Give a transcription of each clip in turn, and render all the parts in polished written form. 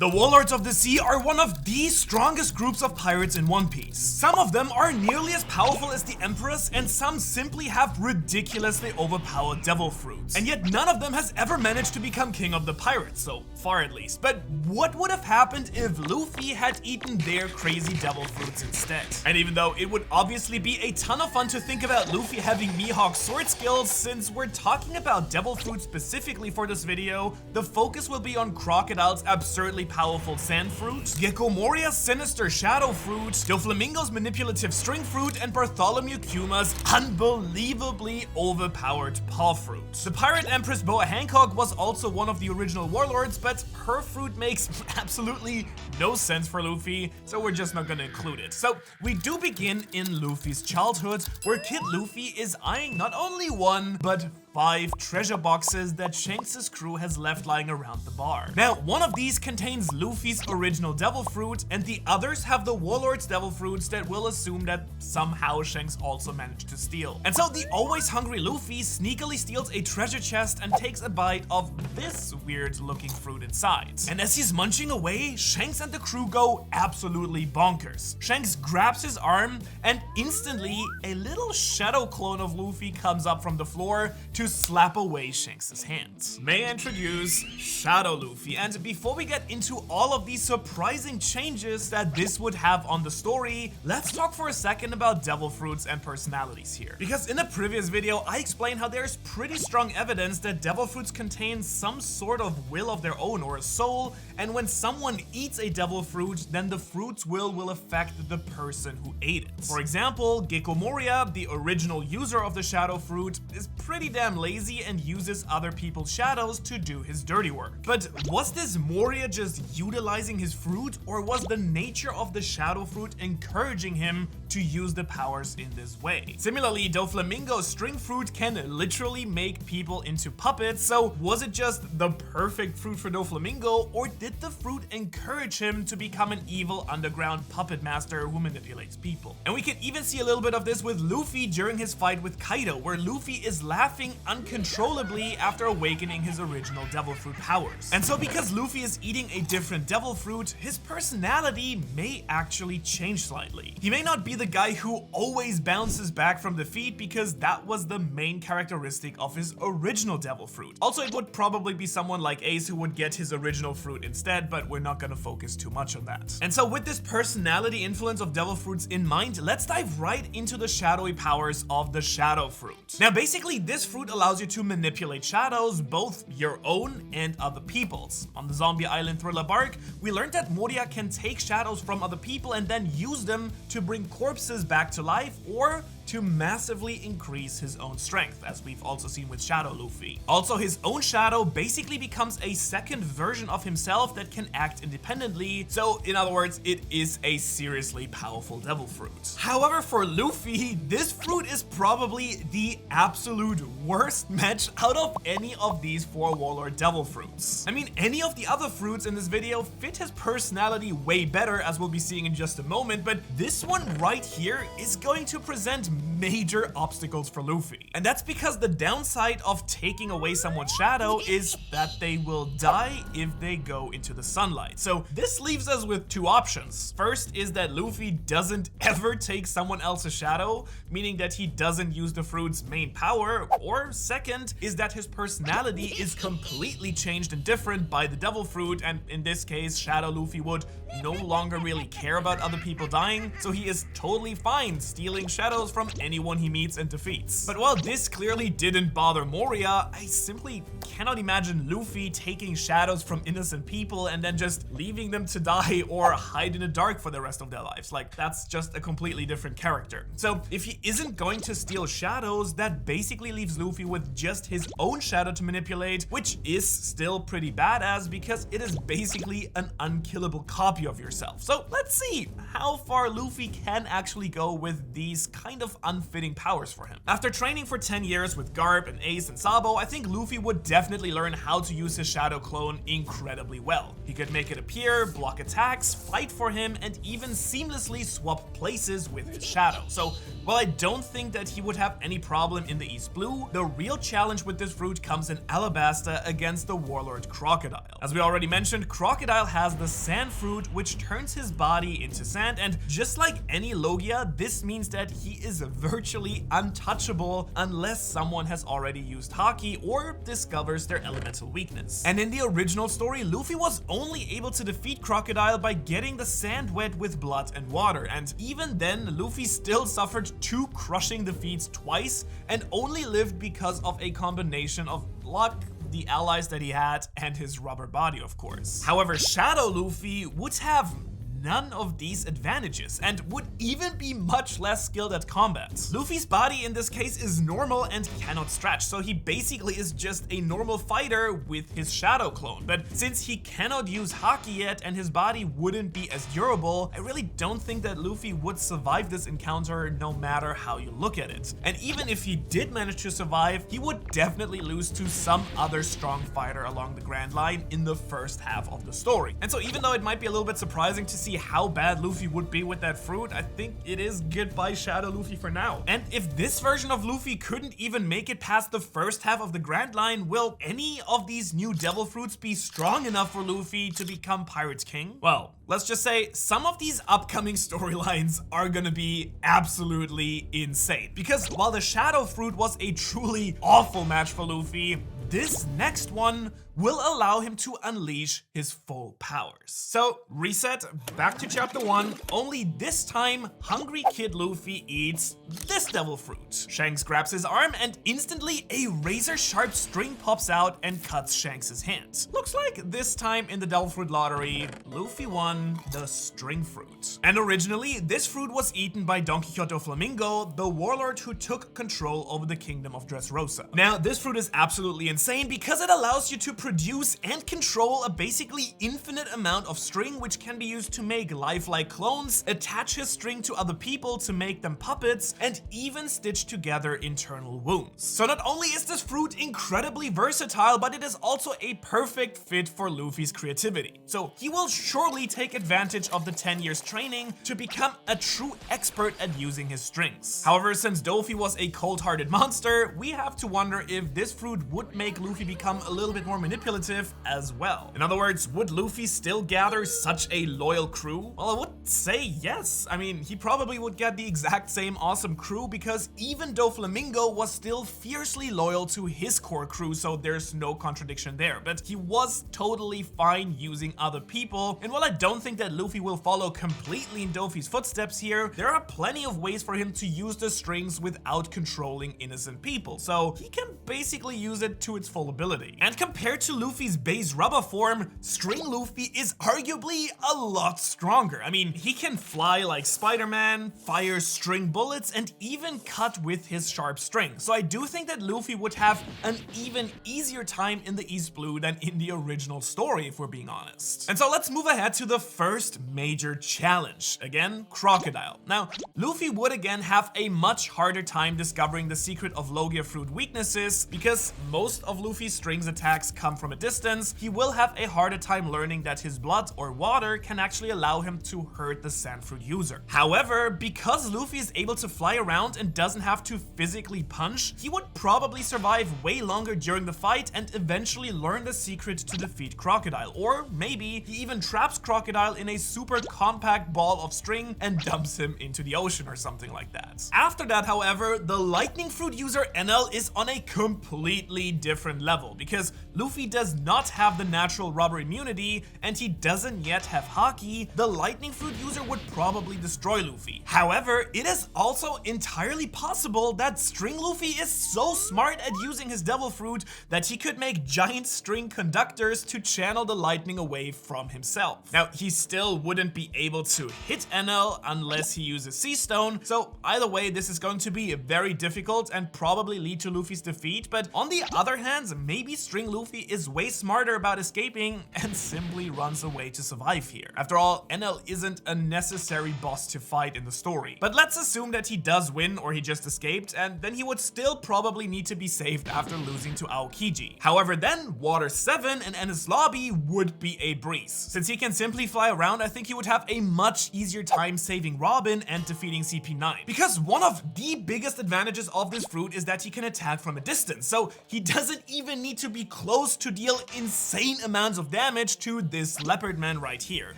The Warlords of the Sea are one of the strongest groups of pirates in One Piece. Some of them are nearly as powerful as the Empress, and some simply have ridiculously overpowered devil fruits. And yet none of them has ever managed to become king of the pirates, so far at least. But what would have happened if Luffy had eaten their crazy devil fruits instead? And even though it would obviously be a ton of fun to think about Luffy having Mihawk's sword skills, since we're talking about devil fruit specifically for this video, the focus will be on Crocodile's absurdly powerful sand fruit, 𝙻𝚎𝚐𝚐𝚗𝚍 sinistr shadow fruit, Doflamingo's manipulative string fruit, and Bartholomew Kuma's unbelievably overpowered paw fruit. The pirate Empress Boa Hancock was also one of the original Warlords, but her fruit makes absolutely no sense for Luffy, so we're just not gonna include it. So we do begin in Luffy's childhood, where Kid Luffy is eyeing not only one, but 5 treasure boxes that Shanks' crew has left lying around the bar. Now, one of these contains Luffy's original devil fruit, and the others have the Warlord's devil fruits that we'll assume that somehow Shanks also managed to steal. And so the always hungry Luffy sneakily steals a treasure chest and takes a bite of this weird looking fruit inside. And as he's munching away, Shanks and the crew go absolutely bonkers. Shanks grabs his arm, and instantly a little shadow clone of Luffy comes up from the floor to slap away Shanks' hands. May I introduce Shadow Luffy, and before we get into all of these surprising changes that this would have on the story, let's talk for a second about devil fruits and personalities here. Because in a previous video, I explained how there's pretty strong evidence that devil fruits contain some sort of will of their own or a soul, and when someone eats a devil fruit, then the fruit's will affect the person who ate it. For example, 𝚻𝚎𝚐𝚗𝚗𝚍, the original user of the shadow fruit, is pretty damn lazy and uses other people's shadows to do his dirty work. But was this Moria just utilizing his fruit, or was the nature of the shadow fruit encouraging him to use the powers in this way? Similarly, Doflamingo's string fruit can literally make people into puppets, so was it just the perfect fruit for Doflamingo, or did the fruit encourage him to become an evil underground puppet master who manipulates people? And we can even see a little bit of this with Luffy during his fight with Kaido, where Luffy is laughing uncontrollably after awakening his original devil fruit powers. And so because Luffy is eating a different devil fruit, his personality may actually change slightly. He may not be the guy who always bounces back from defeat, because that was the main characteristic of his original devil fruit. Also, it would probably be someone like Ace who would get his original fruit instead, but we're not gonna focus too much on that. And so with this personality influence of devil fruits in mind, let's dive right into the shadowy powers of the shadow fruit. Now basically, this fruit allows you to manipulate shadows, both your own and other people's. On the zombie island Thriller Bark, we learned that Moria can take shadows from other people and then use them to bring corpses back to life, or to massively increase his own strength, as we've also seen with Shadow Luffy. Also, his own shadow basically becomes a second version of himself that can act independently, so in other words, it is a seriously powerful devil fruit. However, for Luffy, this fruit is probably the absolute worst match out of any of these 4 Warlord devil fruits. I mean, any of the other fruits in this video fit his personality way better, as we'll be seeing in just a moment, but this one right here is going to present major obstacles for Luffy. And that's because the downside of taking away someone's shadow is that they will die if they go into the sunlight. So this leaves us with 2 options. First is that Luffy doesn't ever take someone else's shadow, meaning that he doesn't use the fruit's main power, or second is that his personality is completely changed and different by the devil fruit, and in this case, Shadow Luffy would no longer really care about other people dying, so he is totally fine stealing shadows from anyone he meets and defeats. But while this clearly didn't bother Moria, I simply cannot imagine Luffy taking shadows from innocent people and then just leaving them to die or hide in the dark for the rest of their lives. Like, that's just a completely different character. So if he isn't going to steal shadows, that basically leaves Luffy with just his own shadow to manipulate, which is still pretty badass because it is basically an unkillable copy of yourself. So let's see how far Luffy can actually go with these kind of unfitting powers for him. After training for 10 years with Garp and Ace and Sabo, I think Luffy would definitely learn how to use his shadow clone incredibly well. He could make it appear, block attacks, fight for him, and even seamlessly swap places with his shadow. So while I don't think that he would have any problem in the East Blue, the real challenge with this fruit comes in Alabasta against the Warlord Crocodile. As we already mentioned, Crocodile has the sand fruit, which turns his body into sand, and just like any Logia, this means that he is virtually untouchable unless someone has already used Haki or discovers their elemental weakness. And in the original story, Luffy was only able to defeat Crocodile by getting the sand wet with blood and water, and even then, Luffy still suffered 2 crushing defeats twice and only lived because of a combination of luck, the allies that he had, and his rubber body, of course. However, Shadow Luffy would have none of these advantages and would even be much less skilled at combat. Luffy's body in this case is normal and cannot stretch, so he basically is just a normal fighter with his shadow clone. But since he cannot use Haki yet and his body wouldn't be as durable, I really don't think that Luffy would survive this encounter no matter how you look at it. And even if he did manage to survive, he would definitely lose to some other strong fighter along the Grand Line in the first half of the story. And so even though it might be a little bit surprising to see how bad Luffy would be with that fruit, I think it is goodbye Shadow Luffy for now. And if this version of Luffy couldn't even make it past the first half of the Grand Line, will any of these new devil fruits be strong enough for Luffy to become Pirates King? Well, let's just say some of these upcoming storylines are gonna be absolutely insane. Because while the Shadow Fruit was a truly awful match for Luffy, this next one will allow him to unleash his full powers. So, reset, back to chapter 1, only this time, Hungry Kid Luffy eats this devil fruit. Shanks grabs his arm and instantly a razor-sharp string pops out and cuts Shanks' hand. Looks like this time in the devil fruit lottery, Luffy won the string fruit. And originally, this fruit was eaten by Don Quixote Flamingo, the warlord who took control over the kingdom of Dressrosa. Now, this fruit is absolutely insane because it allows you to produce and control a basically infinite amount of string, which can be used to make lifelike clones, attach his string to other people to make them puppets, and even stitch together internal wounds. So not only is this fruit incredibly versatile, but it is also a perfect fit for Luffy's creativity. So he will surely take advantage of the 10 years training to become a true expert at using his strings. However, since Dofi was a cold-hearted monster, we have to wonder if this fruit would make Luffy become a little bit more manipulative as well. In other words, would Luffy still gather such a loyal crew? Well, I would say yes. I mean, he probably would get the exact same awesome crew because even though Flamingo was still fiercely loyal to his core crew, so there's no contradiction there. But he was totally fine using other people, and while I don't think that Luffy will follow completely in Dofi's footsteps here, there are plenty of ways for him to use the strings without controlling innocent people, so he can basically use it to its full ability. And compared to Luffy's base rubber form, String Luffy is arguably a lot stronger. I mean, he can fly like Spider-Man, fire string bullets, and even cut with his sharp string. So I do think that Luffy would have an even easier time in the East Blue than in the original story, if we're being honest. And so let's move ahead to the first major challenge. Again, Crocodile. Now, Luffy would again have a much harder time discovering the secret of Logia fruit weaknesses because most of Luffy's strings attacks come from a distance. He will have a harder time learning that his blood or water can actually allow him to hurt the sand fruit user. However, because Luffy is able to fly around and doesn't have to physically punch, he would probably survive way longer during the fight and eventually learn the secret to defeat Crocodile. Or maybe he even traps Crocodile in a super compact ball of string and dumps him into the ocean or something like that. After that, however, the lightning fruit user Enel is on a completely different level because Luffy does not have the natural rubber immunity and he doesn't yet have Haki. The lightning fruit user would probably destroy Luffy. However, it is also entirely possible that String Luffy is so smart at using his devil fruit that he could make giant string conductors to channel the lightning away from himself. Now, he still wouldn't be able to hit Enel unless he uses Sea Stone, so either way, this is going to be very difficult and probably lead to Luffy's defeat. But on the other hand, maybe String Luffy is way smarter about escaping and simply runs away to survive here. After all, Enel isn't a necessary boss to fight in the story. But let's assume that he does win or he just escaped, and then he would still probably need to be saved after losing to 𝙻𝚎𝚐𝚐𝚗𝚅. However, then Water 7 and Enies Lobby would be a breeze. Since he can simply fly around, I think he would have a much easier time saving Robin and defeating CP9. Because one of the biggest advantages of this fruit is that he can attack from a distance, so he doesn't even need to be close to deal insane amounts of damage to this leopard man right here.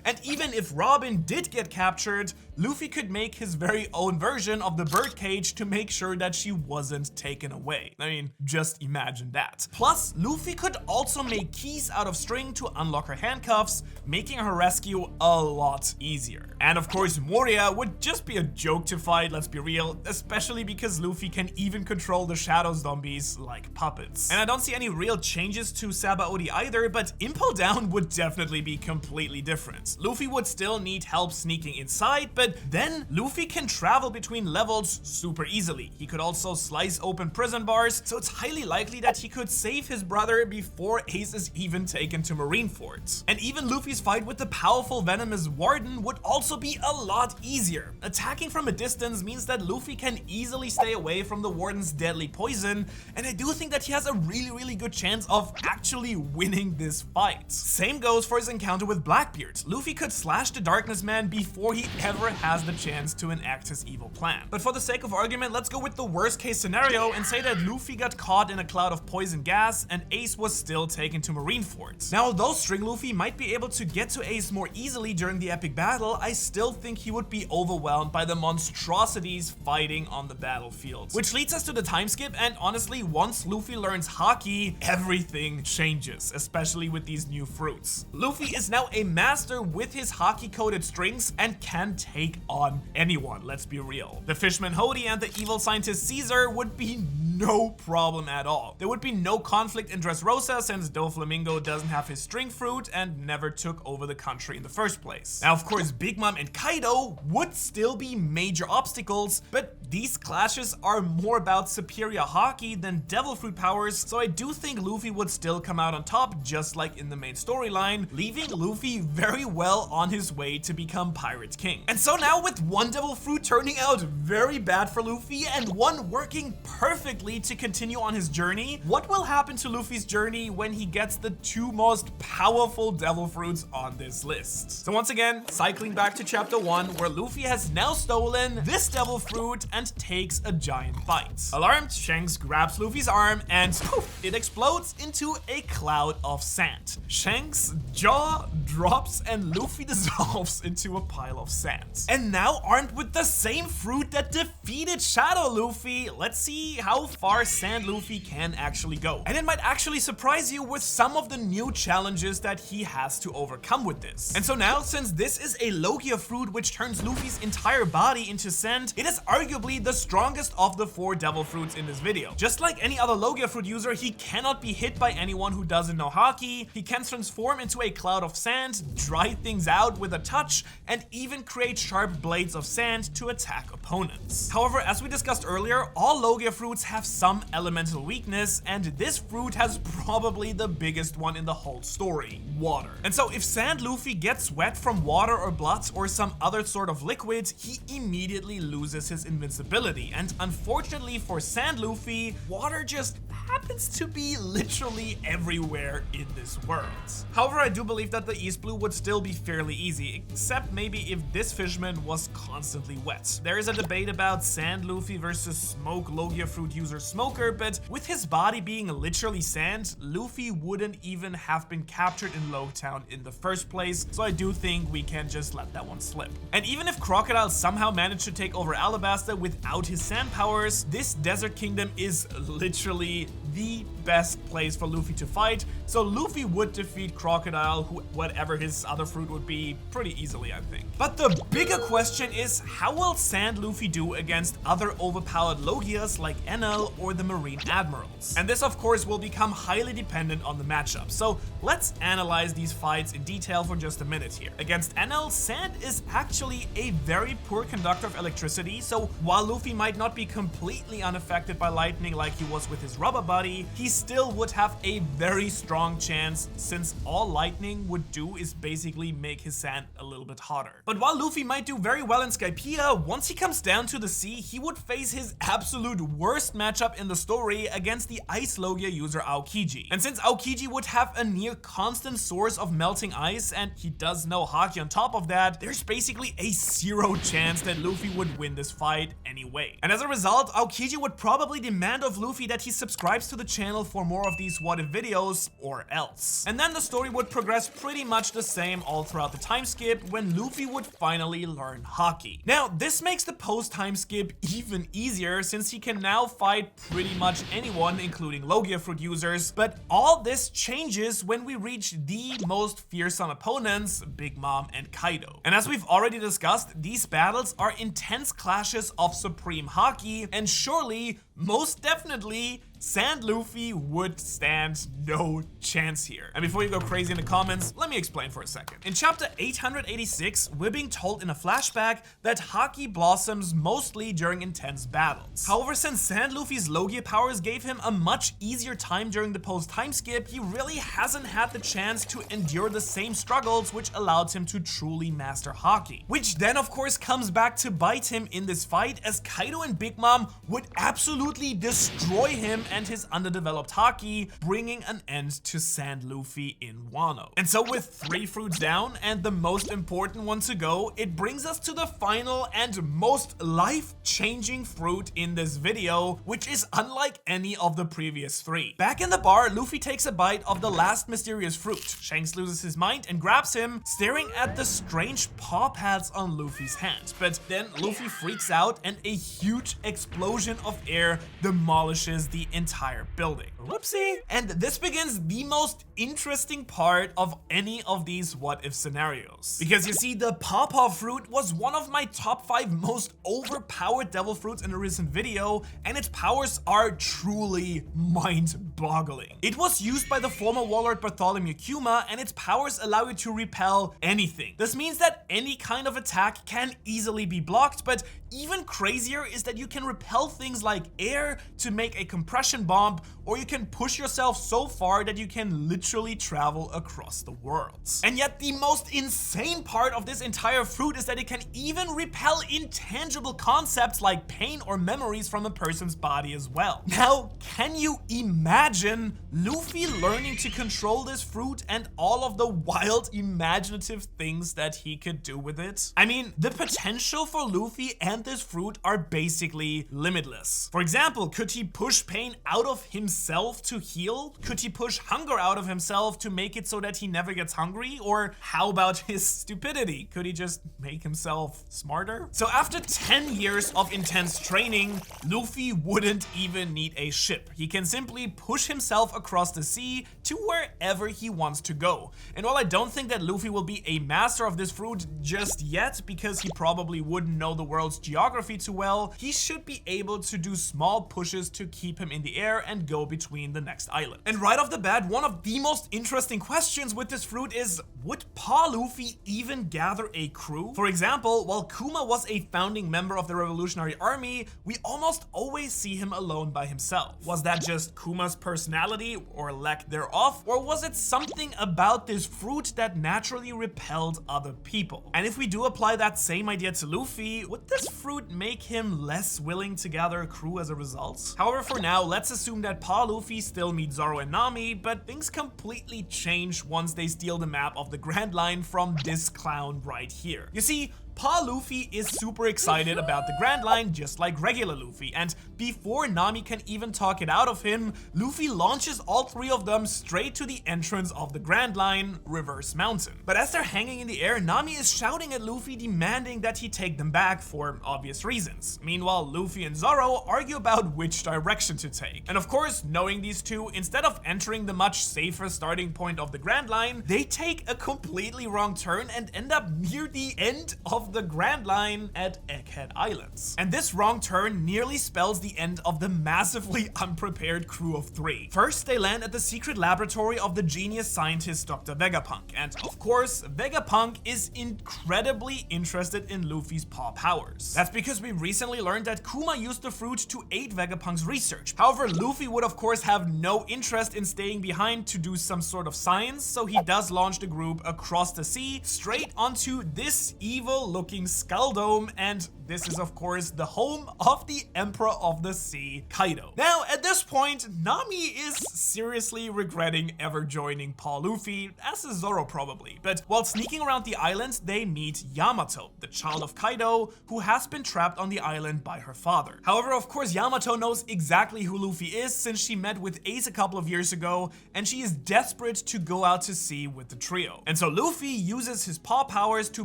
And even if Robin did get captured, Luffy could make his very own version of the birdcage to make sure that she wasn't taken away. I mean, just imagine that. Plus, Luffy could also make keys out of string to unlock her handcuffs, making her rescue a lot easier. And of course, Moria would just be a joke to fight, let's be real, especially because Luffy can even control the shadow zombies like puppets. And I don't see any real changes to 𝙻𝚎𝚐𝚐𝚗𝚅 either, but Impel Down would definitely be completely different. Luffy would still need help sneaking inside, but then Luffy can travel between levels super easily. He could also slice open prison bars, so it's highly likely that he could save his brother before Ace is even taken to Marineford. And even Luffy's fight with the powerful venomous Warden would also be a lot easier. Attacking from a distance means that Luffy can easily stay away from the Warden's deadly poison, and I do think that he has a really good chance of actually winning this fight. Same goes for his encounter with Blackbeard. Luffy could slash the Darkness Man before he ever has the chance to enact his evil plan. But for the sake of argument, let's go with the worst case scenario and say that Luffy got caught in a cloud of poison gas and Ace was still taken to Marineford. Now, although String Luffy might be able to get to Ace more easily during the epic battle, I still think he would be overwhelmed by the monstrosities fighting on the battlefield. Which leads us to the time skip, and honestly, once Luffy learns Haki, everything changes, especially with these new fruits. Luffy is now a master with his Haki-coated strings and can take on anyone, let's be real. The Fishman Hody and the evil scientist Caesar would be no problem at all. There would be no conflict in Dressrosa since Doflamingo doesn't have his string fruit and never took over the country in the first place. Now, of course, Big Mom and Kaido would still be major obstacles, but these clashes are more about superior Haki than devil fruit powers, so I do think Luffy would still come out on top, just like in the main storyline, leaving Luffy very well on his way to become Pirate King. And so now, with one devil fruit turning out very bad for Luffy and one working perfectly to continue on his journey, what will happen to Luffy's journey when he gets the two most powerful devil fruits on this list? So once again, cycling back to chapter 1, where Luffy has now stolen this devil fruit and takes a giant bite. Alarmed, Shanks grabs Luffy's arm and poof, it explodes into a cloud of sand. Shanks' jaw drops and Luffy dissolves into a pile of sand. And now, armed with the same fruit that defeated Shadow Luffy, let's see how far Sand Luffy can actually go. And it might actually surprise you with some of the new challenges that he has to overcome with this. And so now, since this is a Logia fruit which turns Luffy's entire body into sand, it is arguably the strongest of the 4 devil fruits in this video. Just like any other Logia fruit user, he cannot be hit by anyone who doesn't know Haki. He can transform into a cloud of sand, dry things out with a touch, and even create sharp blades of sand to attack opponents. However, as we discussed earlier, all Logia fruits have some elemental weakness, and this fruit has probably the biggest one in the whole story: water. And so if Sand Luffy gets wet from water or blood or some other sort of liquid, he immediately loses his invincibility. And unfortunately for Sand Luffy, water just happens to be literally everywhere in this world. However, I do believe that the East Blue would still be fairly easy, except maybe if this fishman was constantly wet. There is a debate about Sand Luffy versus Smoke Logia fruit user Smoker, but with his body being literally sand, Luffy wouldn't even have been captured in Logtown in the first place, so I do think we can just let that one slip. And even if Crocodile somehow managed to take over Alabasta without his sand powers, this desert kingdom is literally the best place for Luffy to fight, so Luffy would defeat Crocodile, whatever his other fruit would be, pretty easily, I think. But the bigger question is, how will Sand Luffy do against other overpowered Logias like Enel or the Marine Admirals? And this, of course, will become highly dependent on the matchup, so let's analyze these fights in detail for just a minute here. Against Enel, Sand is actually a very poor conductor of electricity, so while Luffy might not be completely unaffected by lightning like he was with his rubber bud, anybody, he still would have a very strong chance, since all lightning would do is basically make his sand a little bit hotter. But while Luffy might do very well in 𝙻𝚎𝚐𝚐, once he comes down to the sea, he would face his absolute worst matchup in the story against the ice Logia user 𝙻𝚎𝚐𝚐. And since 𝙻𝚎𝚐𝚐 would have a near constant source of melting ice, and he does know Haki on top of that, there's basically a 0 chance that Luffy would win this fight anyway. And as a result, 𝙻𝚎𝚐𝚐 would probably demand of Luffy that he subscribes to the channel for more of these what if videos, or else. And then the story would progress pretty much the same all throughout the time skip, when Luffy would finally learn Haki. Now, this makes the post time skip even easier, since he can now fight pretty much anyone, including Logia fruit users. But all this changes when we reach the most fearsome opponents, Big Mom and Kaido. And as we've already discussed, these battles are intense clashes of supreme Haki, and surely, most definitely, Sand Luffy would stand no chance here. And before you go crazy in the comments, let me explain for a second. In chapter 886, we're being told in a flashback that Haki blossoms mostly during intense battles. However, since Sand Luffy's Logia powers gave him a much easier time during the post time skip, he really hasn't had the chance to endure the same struggles which allowed him to truly master Haki. Which then of course comes back to bite him in this fight, as Kaido and Big Mom would absolutely destroy him and his underdeveloped Haki, bringing an end to Sand Luffy in Wano. And so with 3 fruits down and the most important one to go, it brings us to the final and most life-changing fruit in this video, which is unlike any of the previous 3. Back in the bar, Luffy takes a bite of the last mysterious fruit. Shanks loses his mind and grabs him, staring at the strange paw pads on Luffy's hand. But then Luffy freaks out and a huge explosion of air demolishes the entire building. Whoopsie! And this begins the most interesting part of any of these what if scenarios. Because you see, the pawpaw fruit was one of my top 5 most overpowered devil fruits in a recent video, and its powers are truly mind-boggling. It was used by the former warlord Bartholomew Kuma, and its powers allow you to repel anything. This means that any kind of attack can easily be blocked, but even crazier is that you can repel things like air to make a compression bomb, or you can push yourself so far that you can literally travel across the worlds. And yet the most insane part of this entire fruit is that it can even repel intangible concepts like pain or memories from a person's body as well. Now, can you imagine Luffy learning to control this fruit and all of the wild imaginative things that he could do with it? I mean, the potential for Luffy and this fruit are basically limitless. For example, could he push pain out of himself to heal? Could he push hunger out of himself to make it so that he never gets hungry? Or how about his stupidity? Could he just make himself smarter? So after 10 years of intense training, Luffy wouldn't even need a ship. He can simply push himself across the sea to wherever he wants to go. And while I don't think that Luffy will be a master of this fruit just yet, because he probably wouldn't know the world's geography too well, he should be able to do small pushes to keep him in the air and go between the next island. And right off the bat, one of the most interesting questions with this fruit is, would Pa Luffy even gather a crew? For example, while Kuma was a founding member of the Revolutionary Army, we almost always see him alone by himself. Was that just Kuma's personality or lack thereof? Or was it something about this fruit that naturally repelled other people? And if we do apply that same idea to Luffy, would this fruit make him less willing to gather a crew as a result? However, for now, let's assume that Pa Luffy still meets Zoro and Nami, but things completely change once they steal the map of the Grand Line from this clown right here. You see, Pa Luffy is super excited about the Grand Line, just like regular Luffy, and before Nami can even talk it out of him, Luffy launches all 3 of them straight to the entrance of the Grand Line, Reverse Mountain. But as they're hanging in the air, Nami is shouting at Luffy, demanding that he take them back for obvious reasons. Meanwhile, Luffy and Zoro argue about which direction to take. And of course, knowing these two, instead of entering the much safer starting point of the Grand Line, they take a completely wrong turn and end up near the end of of the Grand Line at Egghead Islands. And this wrong turn nearly spells the end of the massively unprepared crew of 3. First, they land at the secret laboratory of the genius scientist Dr. Vegapunk, and of course, Vegapunk is incredibly interested in Luffy's paw powers. That's because we recently learned that Kuma used the fruit to aid Vegapunk's research. However, Luffy would of course have no interest in staying behind to do some sort of science, so he does launch the group across the sea, straight onto this evil-looking skull dome, and this is of course the home of the Emperor of the Sea, Kaido. Now, at this point, Nami is seriously regretting ever joining Paul Luffy, as is Zoro probably. But while sneaking around the islands, they meet Yamato, the child of Kaido, who has been trapped on the island by her father. However, of course, Yamato knows exactly who Luffy is since she met with Ace a couple of years ago, and she is desperate to go out to sea with the trio. And so Luffy uses his paw powers to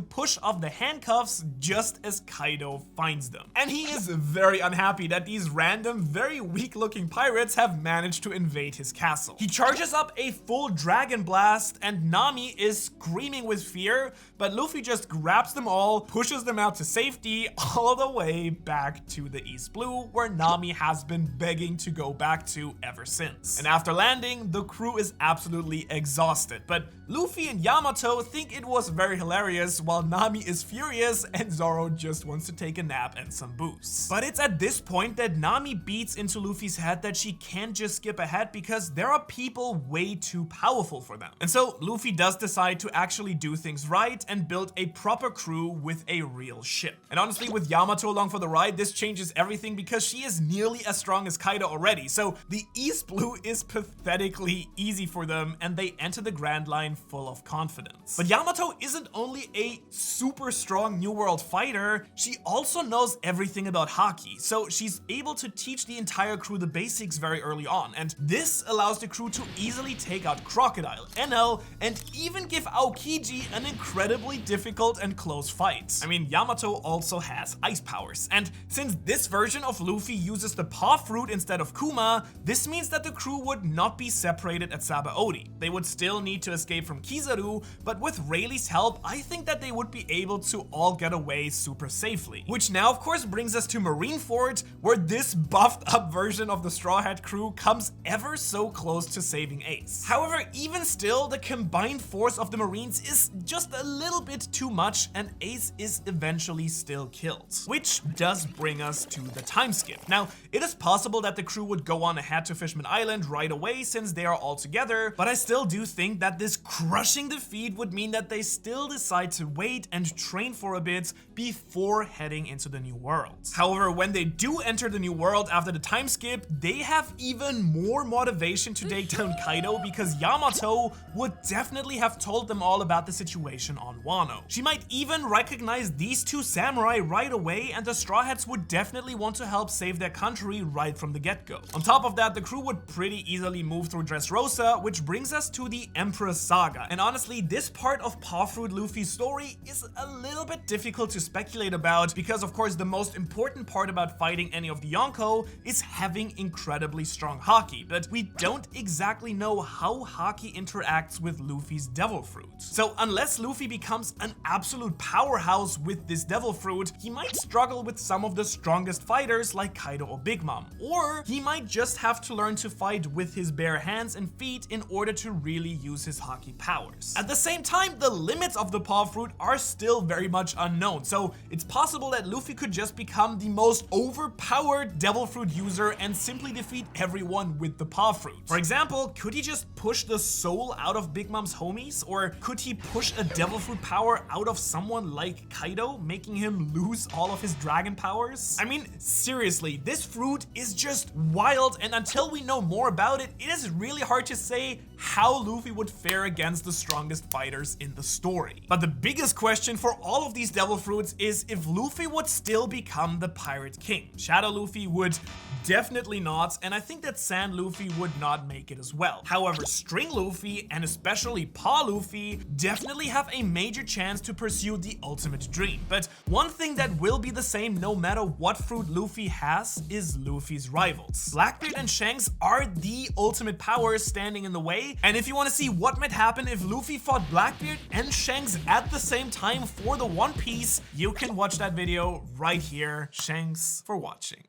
push off the handcuffs just as Kaido finds them. And he is very unhappy that these random, very weak-looking pirates have managed to invade his castle. He charges up a full dragon blast, and Nami is screaming with fear, but Luffy just grabs them all, pushes them out to safety, all the way back to the East Blue, where Nami has been begging to go back to ever since. And after landing, the crew is absolutely exhausted, but Luffy and Yamato think it was very hilarious, while Nami is furious and Zoro just wants to take a nap and some booze. But it's at this point that Nami beats into Luffy's head that she can't just skip ahead because there are people way too powerful for them. And so Luffy does decide to actually do things right and build a proper crew with a real ship. And honestly, with Yamato along for the ride, this changes everything because she is nearly as strong as Kaido already. So the East Blue is pathetically easy for them, and they enter the Grand Line full of confidence. But Yamato isn't only a super strong New World fighter, she also knows everything about Haki, so she's able to teach the entire crew the basics very early on, and this allows the crew to easily take out Crocodile, Enel, and even give Aokiji an incredibly difficult and close fight. I mean, Yamato also has ice powers, and since this version of Luffy uses the paw fruit instead of Kuma, this means that the crew would not be separated at 𝚬𝚐𝚐𝚗𝚍. They would still need to escape from Kizaru, but with Rayleigh's help, I think that they would be able to all get away super safely. Which now of course brings us to Marineford, where this buffed up version of the Straw Hat crew comes ever so close to saving Ace. However, even still, the combined force of the Marines is just a little bit too much, and Ace is eventually still killed. Which does bring us to the time skip. Now, it is possible that the crew would go on ahead to Fishman Island right away since they are all together, but I still do think that this crushing defeat would mean that they still decide to wait and train for a bit before heading into the New World. However, when they do enter the New World after the time skip, they have even more motivation to take down Kaido because Yamato would definitely have told them all about the situation on Wano. She might even recognize these two samurai right away, and the Straw Hats would definitely want to help save their country right from the get-go. On top of that, the crew would pretty easily move through Dressrosa, which brings us to the Empress Saga. And honestly, this part of Paw Fruit Luffy's story is a little bit difficult to speculate about because of course the most important part about fighting any of the Yonko is having incredibly strong Haki, but we don't exactly know how Haki interacts with Luffy's Devil Fruit. So unless Luffy becomes an absolute powerhouse with this Devil Fruit, he might struggle with some of the strongest fighters like Kaido or Big Mom, or he might just have to learn to fight with his bare hands and feet in order to really use his Haki powers. At the same time, the limits of the Paw Fruit are still very much unknown, so it's possible that Luffy could just become the most overpowered Devil Fruit user and simply defeat everyone with the Paw Fruit. For example, could he just push the soul out of Big Mom's homies, or could he push a Devil Fruit power out of someone like Kaido, making him lose all of his dragon powers? I mean, seriously, this fruit is just wild, and until we know more about it, it is really hard to say how Luffy would fare against the strongest fighters in the story. But the biggest question for all of these Devil Fruits is if Luffy would still become the Pirate King. Shadow Luffy would definitely not, and I think that Sand Luffy would not make it as well. However, String Luffy, and especially Paw Luffy, definitely have a major chance to pursue the ultimate dream. But one thing that will be the same no matter what fruit Luffy has is Luffy's rivals. Blackbeard and Shanks are the ultimate powers standing in the way, play. And if you want to see what might happen if Luffy fought Blackbeard and Shanks at the same time for the One Piece, you can watch that video right here. Thanks for watching.